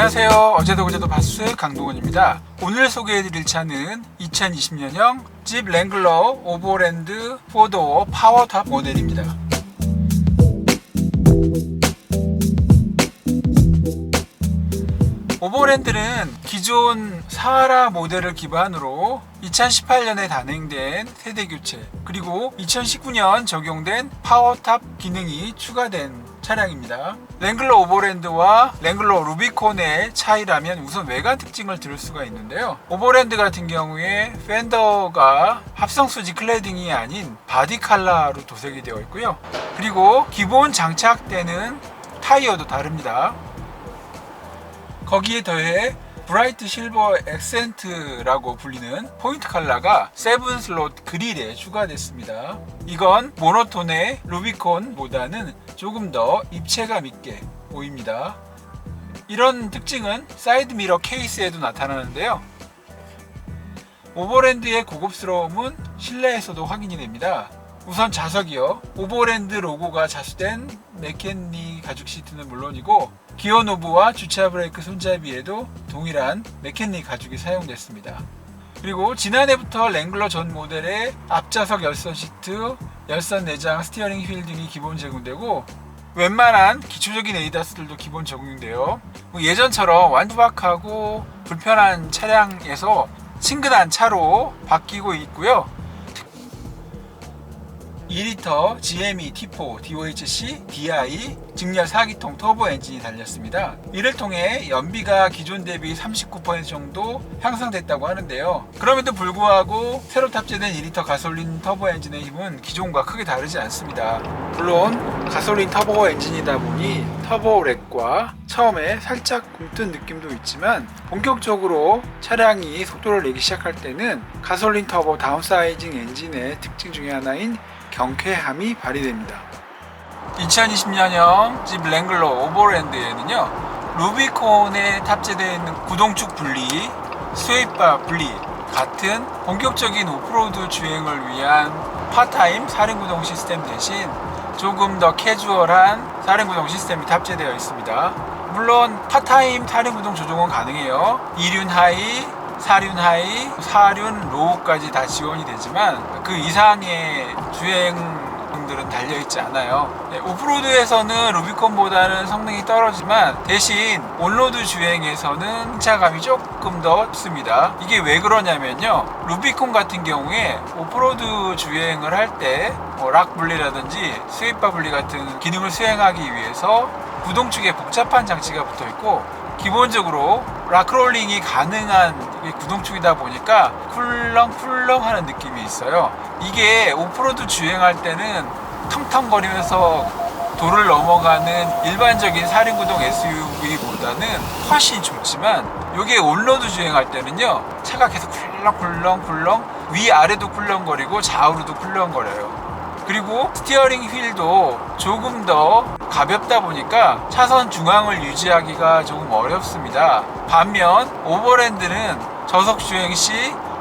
안녕하세요. 어제도 그제도 바스 강동원입니다. 오늘 소개해드릴 차는 2020년형 집 랭글러 오버랜드 4도어 파워탑 모델입니다. 오버랜드는 기존 사하라 모델을 기반으로 2018년에 단행된 세대 교체, 그리고 2019년 적용된 파워탑 기능이 추가된 차량입니다. 랭글러 오버랜드와 랭글러 루비콘의 차이라면 우선 외관 특징을 들을 수가 있는데요. 오버랜드 같은 경우에 펜더가 합성수지 클래딩이 아닌 바디 컬러로 도색이 되어 있고요. 그리고 기본 장착되는 타이어도 다릅니다. 거기에 더해 브라이트 실버 액센트라고 불리는 포인트 컬러가 7 슬롯 그릴에 추가됐습니다. 이건 모노톤의 루비콘보다는 조금 더 입체감 있게 보입니다. 이런 특징은 사이드 미러 케이스에도 나타나는데요. 오버랜드의 고급스러움은 실내에서도 확인이 됩니다. 우선 좌석이요. 오버랜드 로고가 자수된 맥켄리 가죽 시트는 물론이고 기어 노브와 주차 브레이크 손잡이에도 동일한 맥켄리 가죽이 사용됐습니다. 그리고 지난해부터 랭글러 전 모델의 앞좌석 열선 시트, 열선 내장, 스티어링 휠 등이 기본 제공되고 웬만한 기초적인 에이다스들도 기본 적용돼요. 예전처럼 완두박하고 불편한 차량에서 친근한 차로 바뀌고 있고요. 2리터 GME T4 DOHC DI 직렬 4기통 터보 엔진이 달렸습니다. 이를 통해 연비가 기존 대비 39% 정도 향상됐다고 하는데요. 그럼에도 불구하고 새로 탑재된 2리터 가솔린 터보 엔진의 힘은 기존과 크게 다르지 않습니다. 물론 가솔린 터보 엔진이다 보니 터보렉과 처음에 살짝 굼뜬 느낌도 있지만 본격적으로 차량이 속도를 내기 시작할 때는 가솔린 터보 다운사이징 엔진의 특징 중에 하나인 경쾌함이 발휘됩니다. 2020년형 집 랭글러 오버랜드에는요, 루비콘에 탑재되어 있는 구동축 분리, 스웨이바 분리 같은 본격적인 오프로드 주행을 위한 파타임 사륜구동 시스템 대신 조금 더 캐주얼한 사륜구동 시스템이 탑재되어 있습니다. 물론 파타임 사륜구동 조종은 가능해요. 2륜 하이, 4륜 하이, 4륜 로우까지 다 지원이 되지만 그 이상의 주행들은 달려있지 않아요. 오프로드에서는 루비콘보다는 성능이 떨어지만 대신 온로드 주행에서는 승차감이 조금 더 좋습니다. 이게 왜 그러냐면요, 루비콘 같은 경우에 오프로드 주행을 할 때 락 분리라든지 스웨이바 분리 같은 기능을 수행하기 위해서 구동축에 복잡한 장치가 붙어 있고 기본적으로 락롤링이 가능한 구동축이다 보니까 쿨렁쿨렁 하는 느낌이 있어요. 이게 오프로드 주행할 때는 텅텅거리면서 도를 넘어가는 일반적인 사륜구동 SUV보다는 훨씬 좋지만 이게 온로드 주행할 때는요, 차가 계속 쿨렁쿨렁 위아래도 쿨렁거리고 좌우로도 쿨렁거려요. 그리고 스티어링 휠도 조금 더 가볍다 보니까 차선 중앙을 유지하기가 조금 어렵습니다. 반면 오버랜드는 저속 주행 시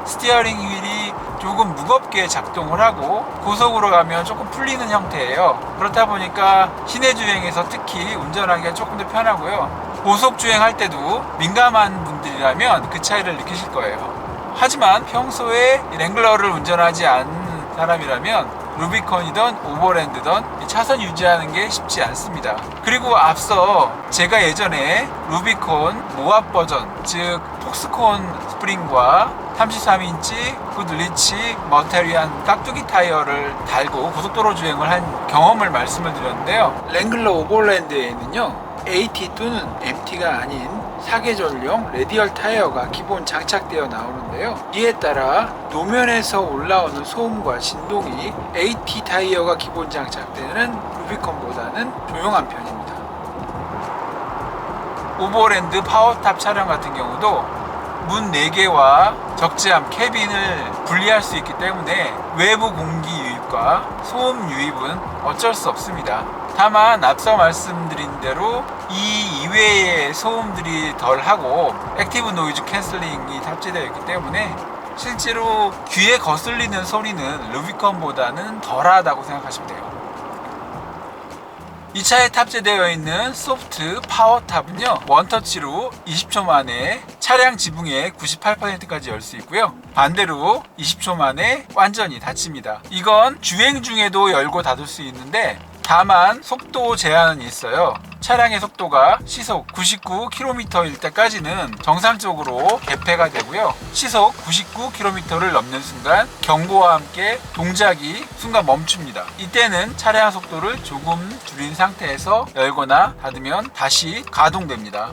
스티어링 휠이 조금 무겁게 작동을 하고 고속으로 가면 조금 풀리는 형태예요. 그렇다 보니까 시내 주행에서 특히 운전하기가 조금 더 편하고요. 고속 주행할 때도 민감한 분들이라면 그 차이를 느끼실 거예요. 하지만 평소에 랭글러를 운전하지 않는 사람이라면 루비콘이든 오버랜드든 차선 유지하는 게 쉽지 않습니다. 그리고 앞서 제가 예전에 루비콘 모압 버전, 즉 폭스콘 스프링과 33인치 굿리치 머테리안 깍두기 타이어를 달고 고속도로 주행을 한 경험을 말씀을 드렸는데요. 랭글러 오버랜드에는요, AT 또는 MT가 아닌 사계절용 레디얼 타이어가 기본 장착되어 나오는데요. 이에 따라 노면에서 올라오는 소음과 진동이 AT 타이어가 기본 장착되는 루비콘보다는 조용한 편입니다. 오버랜드 파워탑 차량 같은 경우도 문 4개와 적재함 캐빈을 분리할 수 있기 때문에 외부 공기 유입과 소음 유입은 어쩔 수 없습니다. 다만 앞서 말씀드린 대로 이 이외의 소음들이 덜하고 액티브 노이즈 캔슬링이 탑재되어 있기 때문에 실제로 귀에 거슬리는 소리는 루비콘보다는 덜하다고 생각하시면 돼요. 이 차에 탑재되어 있는 소프트 파워탑은요, 원터치로 20초 만에 차량 지붕의 98%까지 열 수 있고요, 반대로 20초 만에 완전히 닫힙니다. 이건 주행 중에도 열고 닫을 수 있는데 다만 속도 제한은 있어요. 차량의 속도가 시속 99km일 때까지는 정상적으로 개폐가 되고요, 시속 99km를 넘는 순간 경고와 함께 동작이 순간 멈춥니다. 이때는 차량 속도를 조금 줄인 상태에서 열거나 닫으면 다시 가동됩니다.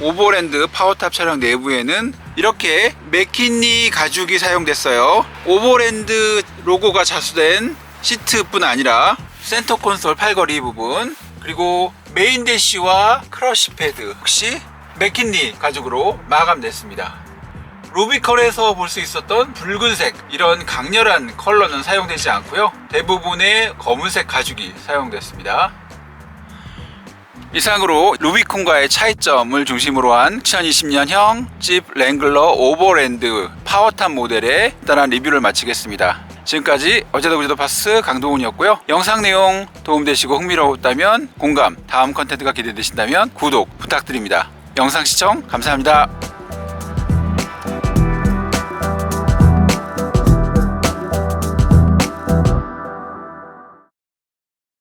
오버랜드 파워탑 차량 내부에는 이렇게 맥키니 가죽이 사용됐어요. 오버랜드 로고가 자수된 시트뿐 아니라 센터 콘솔 팔걸이 부분, 그리고 메인 대시와 크러쉬 패드 역시 맥키니 가죽으로 마감됐습니다. 루비콘에서 볼 수 있었던 붉은색, 이런 강렬한 컬러는 사용되지 않고요, 대부분의 검은색 가죽이 사용됐습니다. 이상으로 루비콘과의 차이점을 중심으로 한 2020년형 집 랭글러 오버랜드 파워탑 모델에 따른 리뷰를 마치겠습니다. 지금까지 어제도 그제도 파스 강동훈이었고요. 영상 내용 도움되시고 흥미로웠다면 공감, 다음 컨텐츠가 기대되신다면 구독 부탁드립니다. 영상 시청 감사합니다.